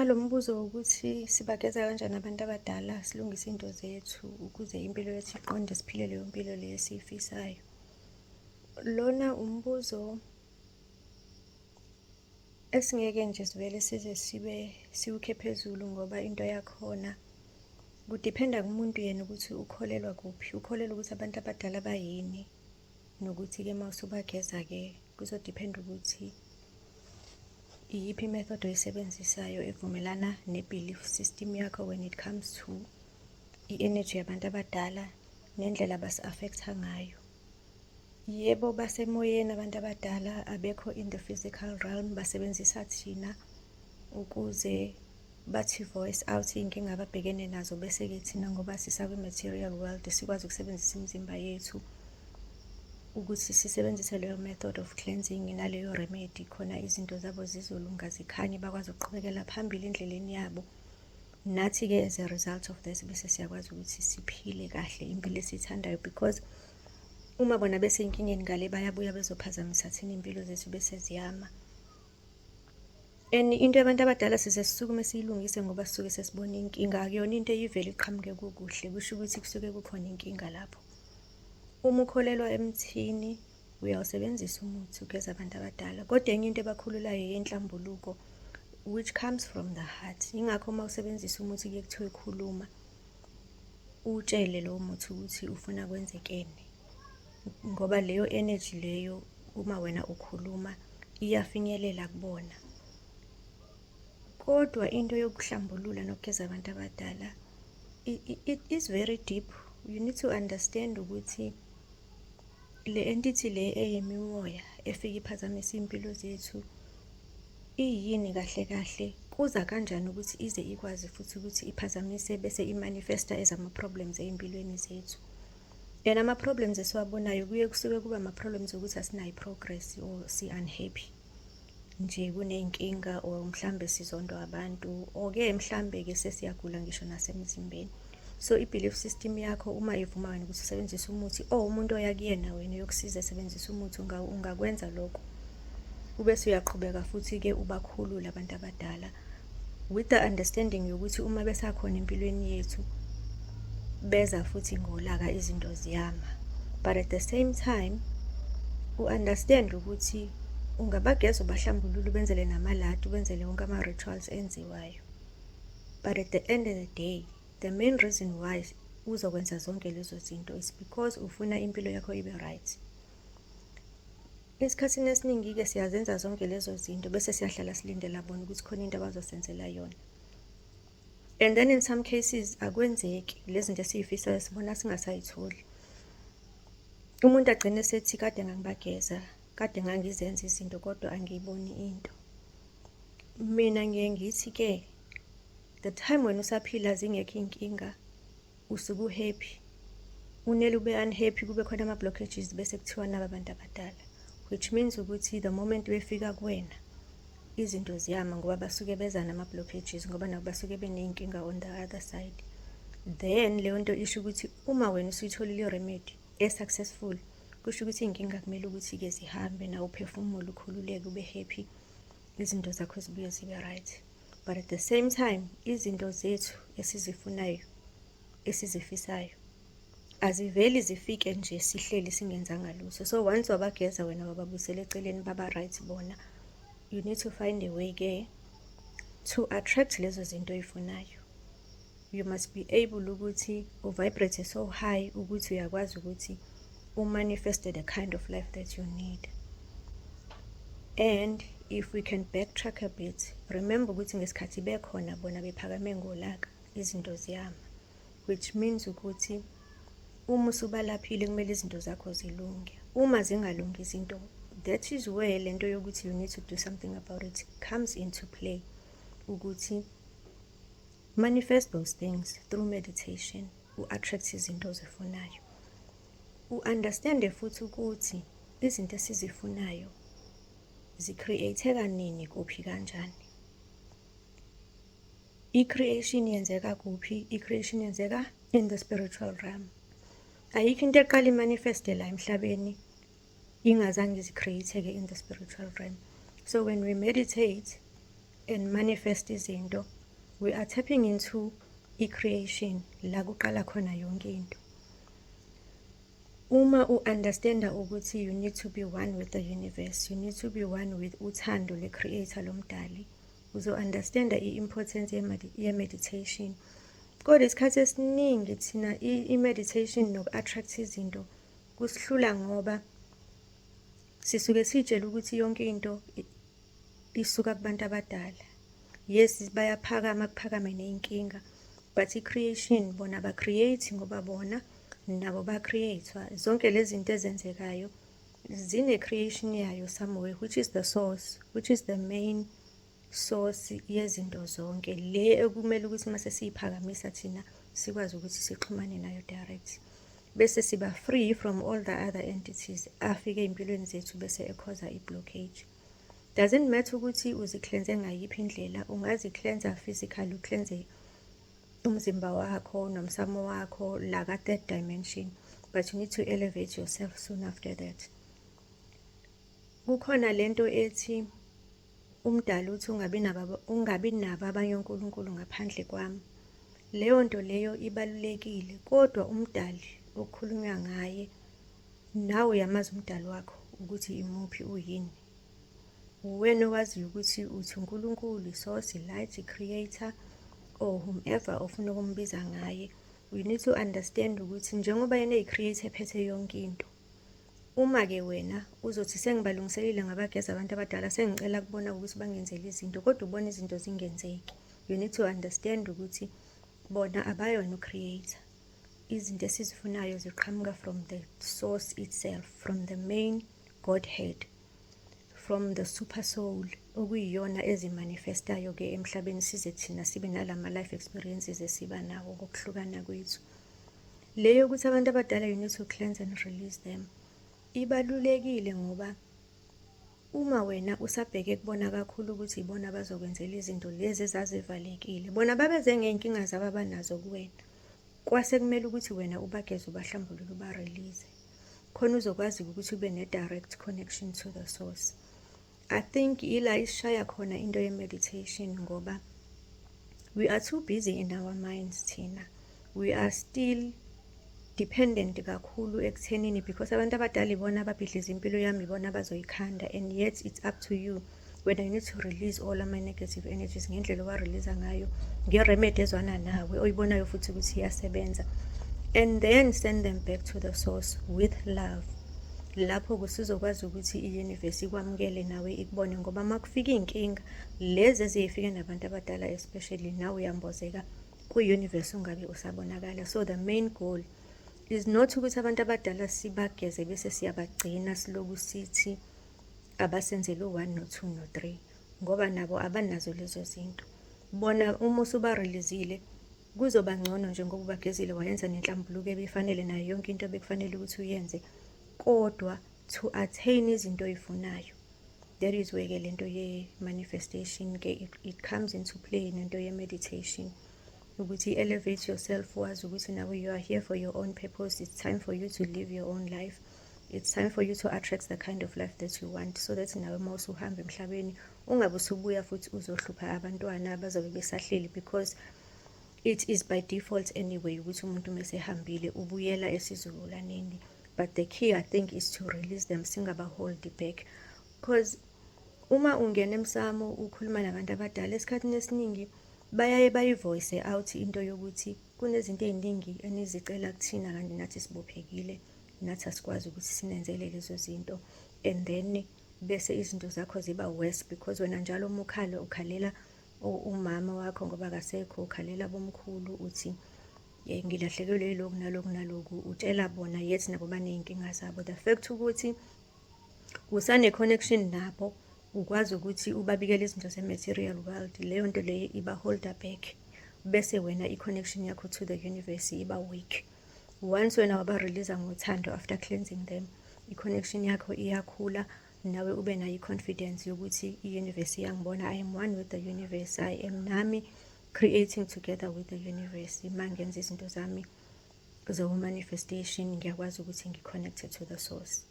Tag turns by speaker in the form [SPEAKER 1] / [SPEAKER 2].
[SPEAKER 1] nalo mbuzo ukuthi sibageza kanjani abantu abadala silungise into zethu ukuze impilo yethu iqonde siphile leyo mpilo leyo esiyifisayo. Lona umbuzo esingeke nje sivele size siwukhe phezulu ngoba into yakhona kudiphenda kumuntu yena ukuthi ukholelwa kuphi. Ukholelwa ukuthi abantu abadala bayini, nokuthi-ke uma usubageza-ke kuzodiphenda ukuthi iyiphi imethod oyisebenzisayo evumelana ne-belief system yakho when it comes to i-energy yabantu abadala nendlela basi-affecta ngayo. Yebo, basemoyeni abantu abadala, abekho in the physical realm, basebenzisa thina ukuze bathi voice out iy'nkinga ababhekene nazo, bese-ke thina ngoba sisakwi-material world sikwazi ukusebenzisa imizimba yethu ukuthi sisebenzise leyo method of cleansing naleyo remedy khona izinto zabo zizolunga zikhanye, bakwazi ukuqhubekela phambili endleleni yabo. Nathi-ke as a result of this bese siyakwazi ukuthi siphile kahle impilo esiyithandayo, because uma bona besey'nkingeni ngale bayabuya bezophazamisa thina iy'mpilo zethu bese ziyama. And into yabantu abadala size sisukume siyilungise ngoba sisuke sesibona inkinga, akuyona into eyivele iqhamuke kukuhle, kusho ukuthi kusuke kukhona inkinga lapho. Uma ukholelwa emthini uyawusebenzisa umuthi ugeza abantu abadala, kodwa enye into ebakhululayo yenhlambuluko, which comes from the heart. Ingakho uma usebenzisa umuthi kuye kuthiwe khuluma, utshele lowo muthi ukuthi ufuna kwenzekeni, ngoba leyo energy leyo uma wena ukhuluma iyafinyelela kubona. Kodwa into yokuhlambulula nokugeza abantu abadala, it is very deep. You need to understand ukuthi le entity le eyimimoya efika iphazamise iy'mpilo zethu iyini kahle kahle, kuza kanjani ukuthi ize ikwazi futhi ukuthi iphazamise bese imanifesta as ama-problems ey'mpilweni zethu. And ama-problems esiwabonayo kusuke kuba ama-problems ukuthi asinayo i-progress or si-unhappy nje, kuney'nkinga or mhlambe sizondwa abantu, or-ke mhlambe-ke sesiyagula ngisho nasemzimbeni. So i-belief system yakho uma ivuma wena ukuthi usebenzise umuthi, umuntu oya kuyena wena yokusiza esebenzisa umuthi, ungakwenza lokho. Ubese uyaqhubeka futhi-ke ubakhulula abantu abadala with the understanding yokuthi uma besakhona empilweni yethu beza futhi ngolaka izinto ziyama. But at the same time u-understand ukuthi ungabageza ubahlambulule, ubenzele namaladi, ubenzele wonke ama-rituals enziwayo. But at the end of the day, the main reason why uzokwenza zonke lezo zinto is because ufuna impilo yakho ibe right. Esikhathini esiningi-ke siyazenza zonke lezo zinto bese siyahlala silindela bona ukuthi khona into abazosenzela yona. And then in some cases akwenzeki lezi zinto esiyifisayo, sibona singasayitholi. Umuntu agcine sethi kade ngangibageza, kade ngangizenza izinto kodwa angiyiboni into. Mina ngiye ngithi-ke the time when usaphila zingekho inkinga usuke uhappy, unele ube unhappy, kube khona ama-blockages bese kuthiwa naba abantu abadala, which means ukuthi the moment befika kuwena izinto ziyama ngoba basuke beza nama-blockages, ngoba nabo basuke beney'nkinga on the other side. Then leyo nto isho ukuthi uma wena usuyitholile remedy e-successful, kusho ukuthi iy'nkinga kumele ukuthi-ke zihambe, nawe uphefumule, ukhululeke, ube happy, izinto zakho zibuye zibe right. But at the same time izinto zethu esizifunayo, esizifisayo, aziveli zifike nje sihleli singenzanga lutho. So once wabageza wena wababusela eceleni baba right bona, you need to find a way-ke to attract lezo zinto oyifunayo. You must be able ukuthi uvibrate so high ukuthi uyakwazi ukuthi umanifeste the kind of life that you need. And if we can backtrack a bit, remember ukuthi ngesikhathi bekhona bona bephakame ngolaka izinto ziyama, which means ukuthi uma usubalaphile kumele izinto zakho zilunge. Uma zingalungi izinto, that is where lento yokuthi you need to do something about it comes into play, ukuthi manifest those things through meditation, u-attract izinto ozifunayo. U-understande futhi ukuthi izinto esizifunayo zi-create-eka nini, kuphi, kanjani. I-creation yenzeka kuphi? I-creation yenzeka in the spiritual realm. Ayikho into eqala imanifeste la emhlabeni ingazange zi-create-eke in the spiritual realm. So when we meditate, and manifest izinto, we are tapping into i-creation, la kuqala khona yonke into. Uma u-understanda ukuthi you need to be one with the universe, you need to be one with uthando le-creator lomdali, uzo-understanda i-importance ye-meditation. Kodwa isikhathi esiningi thina i-meditation noku-attract izinto kusihlula ngoba sisuke sitshela ukuthi yonke into isuka kubantu abadala. Yes, bayaphakama kuphakame ney'nkinga, but i-creation bona ba-create ngoba bona nabo ba-create-wa. Zonke lezi zinto ezenzekayo zine-creation yayo somewhere, which is the source, which is the main source yezinto zonke, le ekumele ukuthi mase siyiphakamisa thina sikwazi ukuthi sixhumane nayo direct, bese siba free from all the other entities afike ey'mpilweni zethu bese ekhoza i-blockage. Doesn't matter ukuthi uziklenze ngayiphi indlela, ungaziklenza physically, uklenze umzimba wakho nomsamo wakho like a third dimension, but you need to elevate yourself soon after that. Kukhona lento ethi umdali uthi ungabi nabo abanye uNkulunkulu ngaphandle kwami. Leyo nto leyo ibalulekile, kodwa umdali okukhulunywa ngaye nawe uyamazi umdali wakho ukuthi imuphi uyini. Wena owaziyo ukuthi uthi uNkulunkulu, isource, light, creator, or whomever ofuna ukumbiza ngaye. We need to understand ukuthi njengoba yena eyi-creator ephethe yonke into, uma-ke wena uzothi sengibalungiselile ngabageza abantu abadala, sengicela kubona ukuthi bangenzele izinto, kodwa ubona izinto zingenzeki. You need to understand ukuthi bona abayona u-creator. Izinto esizifunayo ziqhamuka from the source itself, from the main Godhead, from the super soul, okuyiyona ezimanifestayo-ke emhlabeni size thina sibe nalama life experiences esiba nawo ngokuhlukana kwethu. Leyo ukuthi abantu abadala you need to cleanse and release them, ibalulekile ngoba uma wena usabheke kubona kakhulu ukuthi ibona abazokwenzela izinto lezi ezazivalekile, bona babeze ngey'nkinga zabo abanazo kuwena, kwase kumele ukuthi wena ubageze, ubahlambulule, uba-release, khona uzokwazi ukuthi ube ne-direct connection to the source. I think ila isishaya khona into ye-meditation ngoba we are too busy in our minds thina. We are still dependent kakhulu ekuthenini, because abantu abadala ibona ababhidliza impilo yami, ibona abazoyikhanda, and yet it's up to you whether you need to release all ama-negative energies ngendlela owa-release ngayo, nge-remedy ezwana nawe oyibonayo futhi ukuthi iyasebenza, and then send them back to the source with love. Lapho kusizokwazi ukuthi i-universe ikwamukele nawe ikubone, ngoba makufika iy'nkinga lezi ezifike nabantu abadala especially, nawe uyambozeka kwi-universe ungabe usabonakala. So the main goal is not ukuthi abantu abadala sibageze bese siyabagcina siloku sithi abasenzele u-1 no-2 no-3, ngoba nabo abanazo lezo zinto. Bona uma usuba-releasile kuzoba ngcono njengoba ubagezile wayenza nenhlambuluko ebifanele nayo yonke into bekufanele ukuthi uyenze, kodwa to attain izinto oyifunayo, that is where-ke lento ye-manifestation-ke it comes into play, nento ye-meditation, ukuthi elevate yourself, wazi ukuthi nawe you are here for your own purpose. It's time for you to live your own life. It's time for you to attract the kind of life that you want, so that nawe uma usuhamba emhlabeni ungabe usubuya futhi uzohlupha abantwana abazobe besahleli, because it is by default anyway ukuthi umuntu mesehambile ubuyela esizukulwaneni. But the key, I think, is to release them, singaba hold back, because uma ungena emsamo ukhuluma nabantu abadala esikhathini esiningi bayaye bayivoice out into yokuthi kunezinto ey'ningi enizicela kuthina kanti nathi sibophekile, nathi asikwazi ukuthi sinenzele lezo zinto, and then bese izinto zakho ziba worse, because wena njalo uma ukhalela umama wakho ngoba akasekho, ukhalela bomkhulu uthi ngilahlekelwe yiloku naloku naloku, utshela bona yet nabo baney'nkinga zabo. The fact ukuthi usane-connection nabo, ukwazi ukuthi ubabikele izinto ze-material world, leyo nto leyo iba-holder back, bese wena i-connection yakho to the universe iba weak. Once wena waba-release ngothando after cleansing them, i-connection yakho iyakhula, nawe ube nayo i-confidence yokuthi i-universe iyangibona, I am one with the universe, I am nami creating together with the universe. Uma ngenza izinto zami zo-manifestation ngiyakwazi ukuthi ngi-connected to the source.